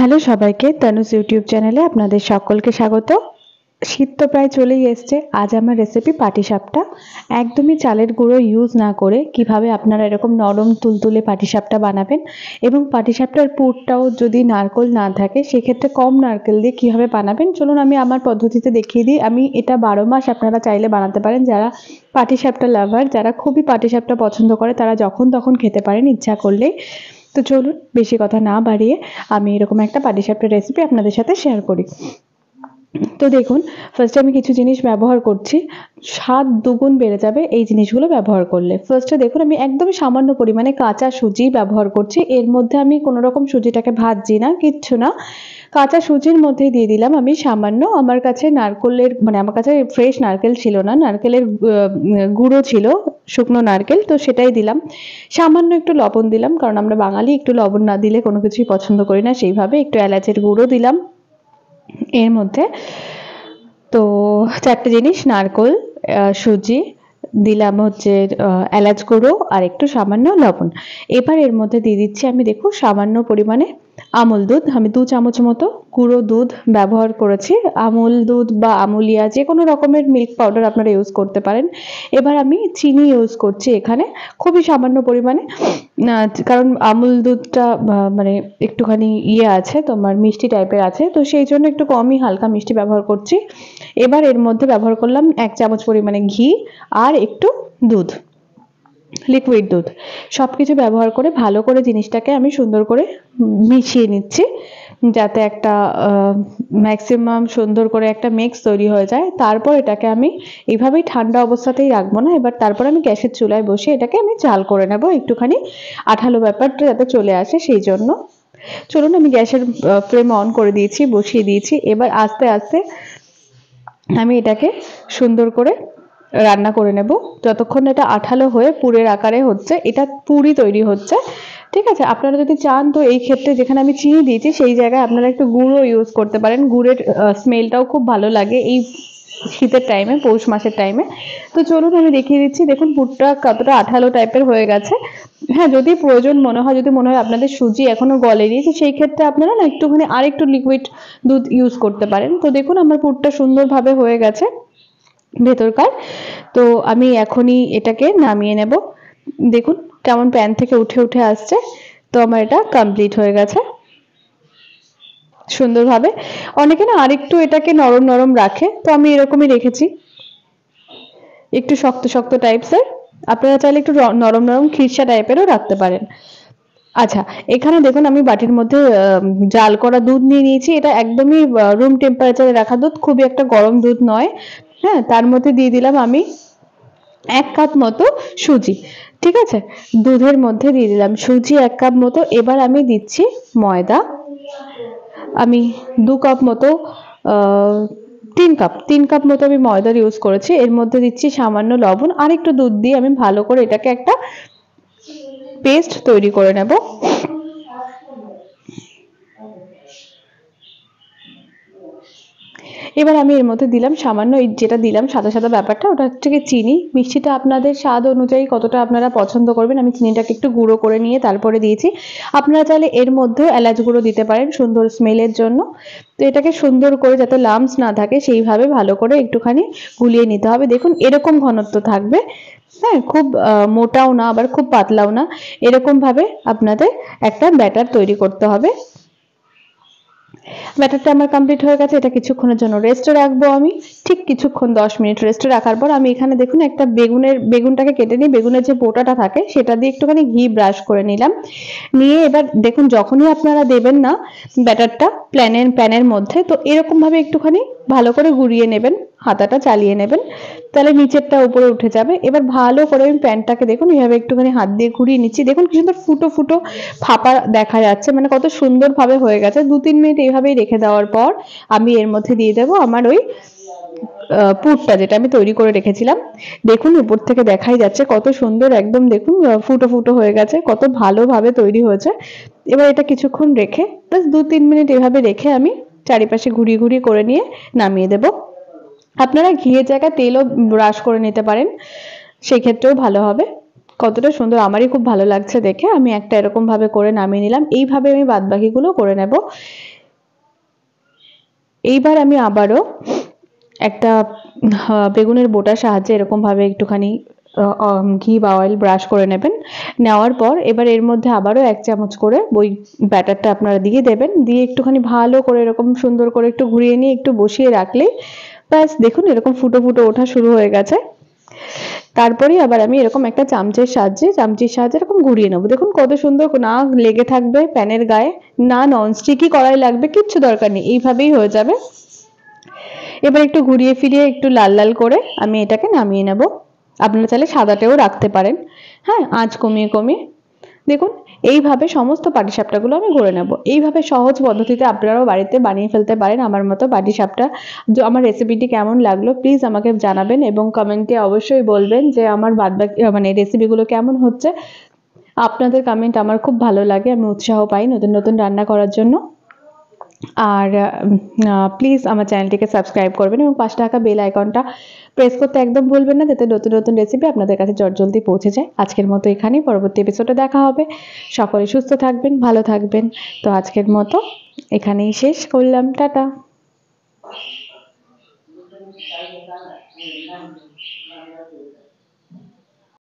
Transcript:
Hello সবাইকে, Tanuj YouTube চ্যানেলে আপনাদের সকলকে স্বাগত। শীত তো প্রায় চলেই এসছে। আজ আমার রেসিপি পাটিসাপটা। একদমই চালের গুঁড়ো ইউজ না করে কিভাবে আপনারা এরকম নরম তুলতুলে পাটিসাপটা বানাবেন এবং পাটিসাপটার পুরটাও যদি নারকেল না থাকে সেক্ষেত্রে কম নারকেল দিয়ে কিভাবে বানাবেন, চলুন আমি আমার পদ্ধতিতে দেখিয়ে দিই। আমি এটা 12 মাস আপনারা চাইলে বানাতে পারেন। যারা পাটিসাপটা লাভার, যারা খুবই পাটিসাপটা পছন্দ করে, তারা যখন তখন খেতে পারেন ইচ্ছা করলেই। তো চলুন বেশি কথা না বাড়িয়ে আমি এরকম একটা পাটিসাপটা রেসিপি আপনাদের সাথে শেয়ার করি। তো দেখুন, ফার্স্টে আমি কিছু জিনিস ব্যবহার করছি, স্বাদ দুগুণ বেড়ে যাবে এই জিনিসগুলো ব্যবহার করলে। ফার্স্টে দেখুন, আমি একদমই সামান্য পরিমাণে কাঁচা সুজি ব্যবহার করছি। এর মধ্যে আমি কোনো রকম সুজিটাকে ভাজছি না, কিচ্ছু না। কাঁচা সুজির মধ্যে দিয়ে দিলাম আমি সামান্য, আমার কাছে নারকেলের আমার কাছে ফ্রেশ নারকেল ছিল না, নারকেলের গুঁড়ো ছিল, শুকনো নারকেল, তো সেটাই দিলাম। সামান্য একটু লবণ দিলাম, কারণ আমরা বাঙালি, একটু লবণ না দিলে কোনো কিছুই পছন্দ করি না সেইভাবে। একটু এলাচের গুঁড়ো দিলাম এর মধ্যে। তো 4টে জিনিস, নারকেল, সুজি দিলাম, হচ্ছে এলাচ গুঁড়ো আর একটু সামান্য লবণ। এবার এর মধ্যে দিয়ে দিচ্ছি আমি, দেখুন, সামান্য পরিমাণে আমুল দুধ। আমি 2 চামচ মতো গুঁড়ো দুধ ব্যবহার করেছি। আমুল দুধ বা আমুলিয়া যে কোনো রকমের মিল্ক পাউডার আপনারা ইউজ করতে পারেন। এবার আমি চিনি ইউজ করছি এখানে খুবই সামান্য পরিমাণে, কারণ আমুল দুধটা মানে একটুখানি আছে, তোমার মিষ্টি টাইপের আছে, তো সেই জন্য একটু কমই হালকা মিষ্টি ব্যবহার করছি। এবার এর মধ্যে ব্যবহার করলাম 1 চামচ পরিমাণে ঘি আর একটু দুধ, লিকুইড দুধ। সবকিছু ব্যবহার করে ভালো করে জিনিসটাকে আমি সুন্দর করে মিশিয়ে নিচ্ছি, যাতে একটা ম্যাক্সিমাম সুন্দর করে একটা মিক্স তৈরি হয়ে যায়। তারপর এটাকে আমি এইভাবেই ঠান্ডা অবস্থাতেই রাখবো না, এবার তারপর আমি গ্যাসের চুলায় বসে এটাকে আমি জাল করে নেব, একটুখানি আঠালো ব্যাপারটা যাতে চলে আসে সেই জন্য। চলুন, আমি গ্যাসের ফ্লেম অন করে দিয়েছি, বসিয়ে দিয়েছি। এবার আস্তে আস্তে আমি এটাকে সুন্দর করে রান্না করে নেব, যতক্ষণ এটা আঠালো হয়ে পুরের আকারে হচ্ছে। এটা পুরি তৈরি হচ্ছে, ঠিক আছে। আপনারা যদি চান তো এই ক্ষেত্রে যেখানে আমি চিনি দিয়েছি সেই জায়গায় আপনারা একটু গুঁড়ো ইউজ করতে পারেন। গুড়ের স্মেলটাও খুব ভালো লাগে এই শীতের টাইমে, পৌষ মাসের টাইমে। তো চলুন আমি দেখিয়ে দিচ্ছি। দেখুন পুরটা কতটা আঠালো টাইপের হয়ে গেছে। হ্যাঁ, যদি প্রয়োজন মনে হয়, যদি মনে হয় আপনাদের সুজি এখনো গলেনি, তো সেই ক্ষেত্রে আপনারা না একটুখানি আরেকটু লিকুইড দুধ ইউজ করতে পারেন। তো দেখুন আমার পুরটা সুন্দরভাবে হয়ে গেছে ভেতরকার। তো আমি এখনই এটাকে নামিয়ে নেব। দেখুন কেমন প্যান থেকে উঠে উঠে আসছে। তো আমার এটা কমপ্লিট হয়ে গেছে সুন্দরভাবে। অনেকে না আরেকটু এটাকে নরম নরম রাখে, তো আমি এরকমই রেখেছি, একটু শক্ত শক্ত টাইপসের। আপনারা চাইলে একটু নরম নরম খিরসা টাইপেরও রাখতে পারেন। আচ্ছা, এখানে দেখুন আমি বাটির মধ্যে জাল করা দুধ নিয়ে নিয়েছি। এটা একদমই রুম টেম্পারেচারে রাখা দুধ, খুবই একটা গরম দুধ নয়। হ্যাঁ, তার মধ্যে দিয়ে দিলাম আমি 1 কাপ মতো সুজি, ঠিক আছে। দুধের মধ্যে দিয়ে দিলাম সুজি 1 কাপ মতো। এবার আমি দিচ্ছি ময়দা। আমি 2 কাপ মতো 3 কাপ মতো আমি ময়দার ইউজ করেছি। এর মধ্যে দিচ্ছি সামান্য লবণ আর একটু দুধ দিয়ে আমি ভালো করে এটাকে একটা পেস্ট তৈরি করে নেব। এবার আমি এর মধ্যে দিলাম সামান্য, যেটা দিলাম সাদা সাদা ব্যাপারটা, ওটা হচ্ছে চিনি। মিষ্টিটা আপনাদের স্বাদ অনুযায়ী কতটা আপনারা পছন্দ করবেন। আমি চিনিটাকে একটু গুঁড়ো করে নিয়ে তারপরে দিয়েছি। আপনারা চাইলে এর মধ্যেও এলাচ গুঁড়ো দিতে পারেন সুন্দর স্মেলের জন্য। তো এটাকে সুন্দর করে যাতে লাম্পস না থাকে সেইভাবে ভালো করে একটুখানি গুলিয়ে নিতে হবে। দেখুন এরকম ঘনত্ব থাকবে, হ্যাঁ, খুব মোটাও না আবার খুব পাতলাও না, এরকম ভাবে আপনাদের একটা ব্যাটার তৈরি করতে হবে। ব্যাটারটা আমার কমপ্লিট হয়ে গেছে। এটা কিছুক্ষণের জন্য রেস্টে রাখবো আমি, ঠিক কিছুক্ষণ 10 মিনিট রেস্টে রাখার পর আমি এখানে দেখুন একটা বেগুনটাকে কেটে নিই, বেগুনের যে বোটাটা থাকে সেটা দিয়ে একটুখানি ঘি ব্রাশ করে নিলাম। নিয়ে এবার দেখুন যখনই আপনারা দেবেন না ব্যাটারটা প্যানের মধ্যে, তো এরকম ভাবে একটুখানি ভালো করে গুঁড়িয়ে নেবেন, হাতাটা চালিয়ে নেবেন, তাহলে নিচেরটা উপরে উঠে যাবে। এবার ভালো করে আমি প্যানটাকে দেখুন এইভাবে একটুখানি হাত দিয়ে ঘুরিয়ে নিচ্ছি। দেখুন কি সুন্দর ফুটো ফুটো ফাঁপা দেখা যাচ্ছে, মানে কত সুন্দরভাবে হয়ে গেছে। 2-3 মিনিট এইভাবেই রেখে দেওয়ার পর আমি এর মধ্যে দিয়ে দেবো আমার ওই পুরটা, যেটা আমি তৈরি করে রেখেছিলাম। দেখুন উপর থেকে দেখাই যাচ্ছে কত সুন্দর, একদম দেখুন ফুটো ফুটো হয়ে গেছে, কত ভালোভাবে তৈরি হয়েছে। এবার এটা কিছুক্ষণ রেখে, জাস্ট 2-3 মিনিট এভাবে রেখে আমি চারিপাশে ঘুরিয়ে ঘুরিয়ে করে নিয়ে নামিয়ে দেব। আপনারা ঘিয়ের জায়গায় তেলও ব্রাশ করে নিতে পারেন, সেই ক্ষেত্রেও ভালো হবে। কতটা সুন্দর, আমারই খুব ভালো লাগছে দেখে। আমি একটা এরকম ভাবে করে নামিয়ে নিলাম। এইভাবে আমি বাদবাকিগুলো করে নেব। এইবার আমি আবারও একটা বেগুনের বোটার সাহায্যে এরকম ভাবে একটুখানি ঘি বা অয়েল ব্রাশ করে নেবেন। নেওয়ার পর এবার এর মধ্যে আবারও 1 চামচ করে ওই ব্যাটারটা আপনারা দিয়ে দেবেন। দিয়ে একটুখানি ভালো করে এরকম সুন্দর করে একটু ঘুরিয়ে নিয়ে একটু বসিয়ে রাখলেই ব্যাস, দেখুন এরকম ফুটো ফুটো ওঠা শুরু হয়ে গেছে। তারপরেই আবার আমি এরকম একটা চামচির সাহায্যে এরকম ঘুরিয়ে নেবো। দেখুন কত সুন্দর, না লেগে থাকবে প্যানের গায়ে, না ননস্টিকি কড়াই লাগবে, কিচ্ছু দরকার নেই, এইভাবেই হয়ে যাবে। এবার একটু ঘুরিয়ে ফিরিয়ে একটু লাল লাল করে আমি এটাকে নামিয়ে নেব। আপনারা চাইলে সাদাতেও রাখতে পারেন, হ্যাঁ, আঁচ কমিয়ে কমিয়ে। দেখুন এইভাবে সমস্ত পাটিসাপটাগুলো আমি করে নেব। এইভাবে সহজ পদ্ধতিতে আপনারাও বাড়িতে বানিয়ে ফেলতে পারেন আমার মতো পাটিসাপটা। আমার রেসিপিটি কেমন লাগলো প্লিজ আমাকে জানাবেন এবং কমেন্টে অবশ্যই বলবেন যে আমার বাদবাকি মানে রেসিপিগুলো কেমন হচ্ছে। আপনাদের কমেন্ট আমার খুব ভালো লাগে, আমি উৎসাহ পাই নতুন নতুন রান্না করার জন্য। আর প্লিজ আমার চ্যানেলটিকে সাবস্ক্রাইব করবেন এবং পাশে থাকা বেল আইকনটা প্রেস করতে একদম ভুলবেন না, যাতে নতুন নতুন রেসিপি আপনাদের কাছে জলদি পৌঁছে যায়। আজকের মতো এখানেই, পরবর্তী এপিসোডে দেখা হবে। সকলে সুস্থ থাকবেন, ভালো থাকবেন। তো আজকের মতো এখানেই শেষ করলাম, টাটা।